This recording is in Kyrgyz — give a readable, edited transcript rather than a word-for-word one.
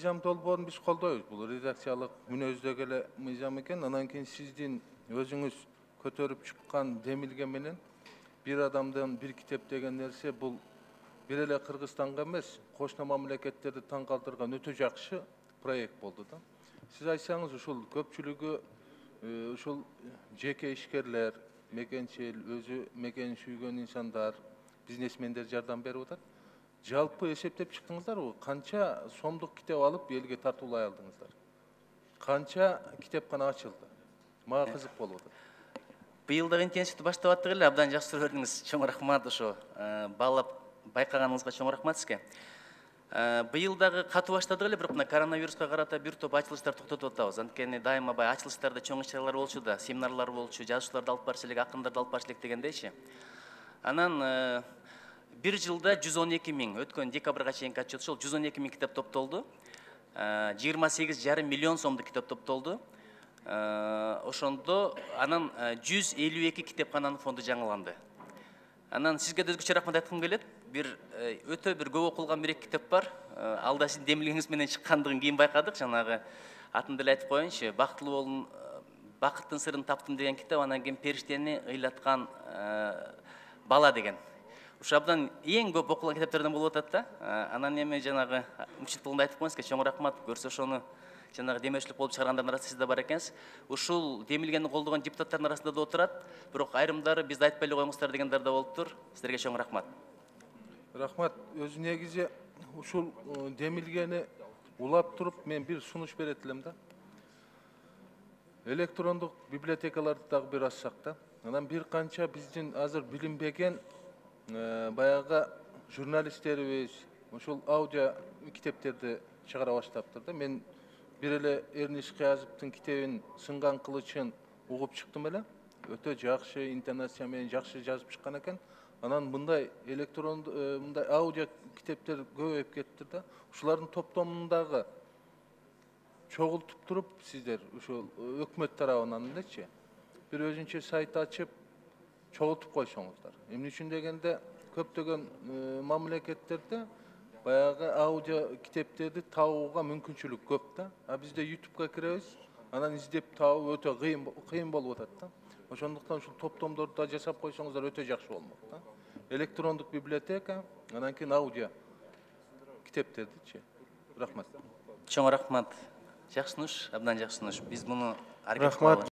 мыйзам долбоорун биз колдойбуз. Бул редакциялык мүнөздөгө эле мыйзам экен. Анан кийин сиздин өзүңүз көтөрүп чыккан демилге менен бир адамдан бир китеп деген нерсе бул бир эле Кыргызстанга эмес, кошуна мамлекеттерди таң калтырган өтө жакшы проект болду да. Сиз айтсаңыз, ушул көпчүлүгү ушул жеке ишкерлер, мекенчил, өзү мекенин сүйгөн инсандар, бизнесмендер жардам берип атат. Жалпы эсептеп чыктыңыздарбы? Канча сомдук китеп алып элге тартуулай алдыңыздар? Канча китепкана ачылды? Мага кызык болуп атат. Быйылдагы интенсивди баштап аттык эле, абдан жакшы суроо бердиңиз. Чоң рахмат ошо баалап байкаганыңызга чоң рахмат сизге. Быйылдагы катуу баштадык эле, бирок мына коронавируска карата бир топ ачылыштар токтотуп атабыз. Анткени дайыма бай ачылыштарда чоң иш-чаралар болчу да, семинарлар болчу, жазуучуларды алып барчу элек, акындарды алып барчу элек дегендейчи. Анан бир жылда 112 миң, өткөн декабрга чейинки отчет ошол 112 миң китеп топтолду. 28,5 миллион сомдук китеп топтолду. Ошондо анан 152 китепкананын фонду жаңыланды. Анан сизге да өзгөчө рахмат айткым келет. Өтө бир көп окулган бир китеп бар. Ал да сиздин демилгеңиз менен чыккандыгын кийин байкадык. Жанагы атын деле айтып коеюнчу, бактылуу болуп бакыттын сырын таптым деген китеп, анан кийин периштени ыйлаткан бала деген. Ушу абдан эң көп окулган китептерден болуп атат да. Анан эми жанагы мүчит болгондо айтып коюңузга чоң рахмат. Көрсө ошону жанагы демеушілік болуп чыгаргандардын арасында сиз да бар экенсиз. Ушул демилгени колдогон депутаттардын арасында да отурат. Бирок айрымдары бизди айтпай эле коюңуздар дегендер да болуптур. Сиздерге чоң рахмат. Рахмат. Өзү негизи ушул демилгени улап туруп мен бир сунуш берет элем да. Электрондук библиотекаларды дагы бир ачсак да. Анан бир канча биздин азыр билинбеген баягы журналисттерибиз ушул аудио китептерди чыгара баштаптыр да. Мен бир эле Эрниш Кыязовдун китебин «Сынган кылычын» угуп чыктым эле. Өтө жакшы интонация менен жакшы жазып чыккан экен. Анан мындай мындай аудио китептер көбөйүп кетти да. Ушулардын топтомундагы чогултуп туруп сиздер ушул өкмөт тарабынан элечи бир өзүнчө сайт ачып чогултуп койсоңуздар. Эмне үчүн дегенде көптөгөн мамлекеттерде баягы аудио китептерди табууга мүмкүнчүлүк көп да. А бизде YouTube'га киребиз, анан издеп табуу өтө кыйын болуп атат да. Ошондуктан ушул топтомдорду да жасап койсоңуздар өтө жакшы болмок да. Электрондук библиотека, анан кийин аудио китептердичи. Рахмат. Чоң рахмат. Жакшы сунуш, абдан жакшы сунуш. Биз муну рахмат.